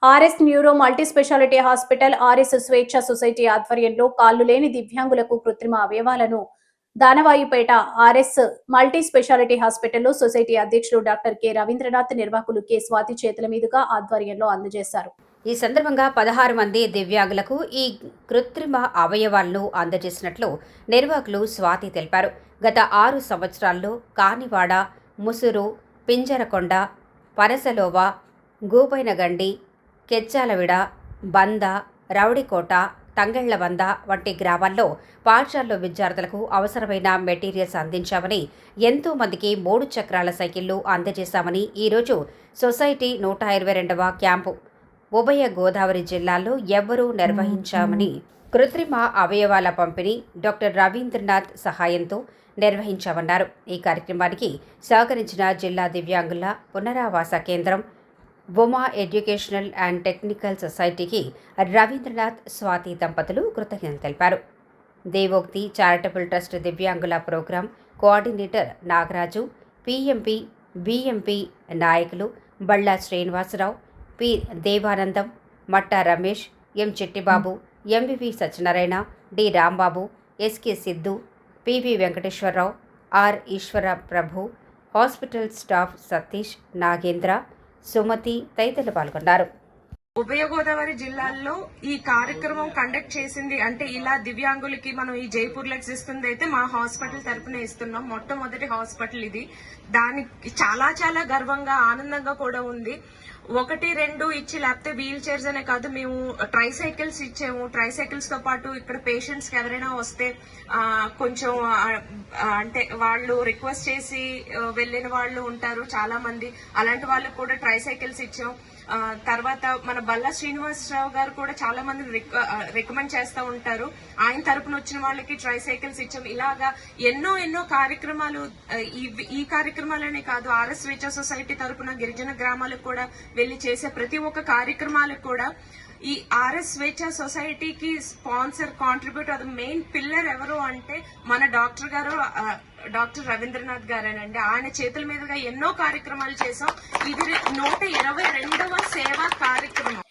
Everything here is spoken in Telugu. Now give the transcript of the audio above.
RS neuro multi speciality hospital RS స్వేచ్ఛ సొసైటీ ఆధ్వర్యంలో కాళ్లు లేని దివ్యాంగులకు కృత్రిమ అవయవాలను దానవాయిపేట ఆర్ఎస్ మల్టీ స్పెషాలిటీ హాస్పిటల్లో సొసైటీ అధ్యక్షుడు డాక్టర్ కె రవీంద్రనాథ్, నిర్వాహకులు కె స్వాతి చేతుల మీదుగా ఆధ్వర్యంలో అందజేశారు. ఈ సందర్భంగా 16 మంది దివ్యాంగులకు ఈ కృత్రిమ అవయవాలను అందజేసినట్లు నిర్వాహకులు స్వాతి తెలిపారు. గత 6 సంవత్సరాల్లో కానివాడ, ముసురు, పింజరకొండ, పనసలోవ, గూబైనగండి, కెచ్చాలవిడ, బంద, రౌడికోట, తంగెళ్లవంద వంటి గ్రామాల్లో పాఠశాలలో విద్యార్థులకు అవసరమైన మెటీరియల్స్ అందించామని, ఎంతో మందికి 3 చక్రాల సైకిళ్లు అందజేశామని, ఈరోజు సొసైటీ 122వ క్యాంపు ఉభయ గోదావరి జిల్లాల్లో ఎవ్వరూ నిర్వహించామని, కృత్రిమ అవయవాల పంపిణీ డాక్టర్ రవీంద్రనాథ్ సహాయంతో నిర్వహించామన్నారు. ఈ కార్యక్రమానికి సహకరించిన జిల్లా దివ్యాంగుల పునరావాస కేంద్రం, ఉమా ఎడ్యుకేషనల్ అండ్ టెక్నికల్ సొసైటీకి రవీంద్రనాథ్, స్వాతి దంపతులు కృతజ్ఞతలు తెలిపారు. దేవోక్తి చారిటబుల్ ట్రస్ట్ దివ్యాంగుల programme coordinator Nagaraju, PMP, BMP నాయకులు Balla Srinivasarao, P Devanandam, Matta Ramesh, M Chittibabu, MVV Satyanarayana, D Rambabu, SK Siddhu, PV Venkateswararao, R Eswara Prabhu, hospital staff Satish, Nagendra, Sumathi తదితరులు పాల్గొన్నారు. ఉభయ గోదావరి జిల్లాల్లో ఈ కార్యక్రమం కండక్ట్ చేసింది అంటే ఇలా దివ్యాంగులకి మనం ఈ జైపూర్ లెక్స్ ఇస్తుంది అయితే మా హాస్పిటల్ తరపున ఇస్తున్నాం. మొట్టమొదటి హాస్పిటల్ ఇది. దానికి చాలా చాలా గర్వంగా ఆనందంగా కూడా ఉంది. 1, 2 ఇచ్చి లేకపోతే వీల్ చైర్స్ అనే కాదు, మేము ట్రైసైకిల్స్ ఇచ్చాము. ట్రైసైకిల్స్ తో పాటు ఇక్కడ పేషెంట్స్ కి ఎవరైనా వస్తే కొంచెం అంటే వాళ్ళు రిక్వెస్ట్ చేసి వెళ్ళిన వాళ్ళు ఉంటారు చాలా మంది, అలాంటి వాళ్ళకి కూడా ట్రైసైకిల్స్ ఇచ్చాం. తర్వాత మన బల్లా శ్రీనివాసరావు గారు కూడా చాలా మంది రికమెండ్ చేస్తూ ఉంటారు, ఆయన తరపున వచ్చిన వాళ్ళకి ట్రైసైకిల్స్ ఇచ్చాం. ఇలాగా ఎన్నో కార్యక్రమాలు, ఈ కార్యక్రమాలనే కాదు, ఆర్ఎస్ స్వేచ్ఛ సొసైటీ తరపున గిరిజన గ్రామాలకు కూడా వెళ్లి చేసే ప్రతి ఒక్క కార్యక్రమాలకు కూడా ఈ ఆర్ఎస్ స్వేచ్ఛ సొసైటీకి స్పాన్సర్, కాంట్రిబ్యూటర్, అది మెయిన్ పిల్లర్ ఎవరు అంటే మన డాక్టర్ గారు, డాక్టర్ రవీంద్రనాథ్ గారేనండి. ఆయన చేతుల మీదుగా ఎన్నో కార్యక్రమాలు చేశాం. ఇది 122వ సేవా కార్యక్రమం.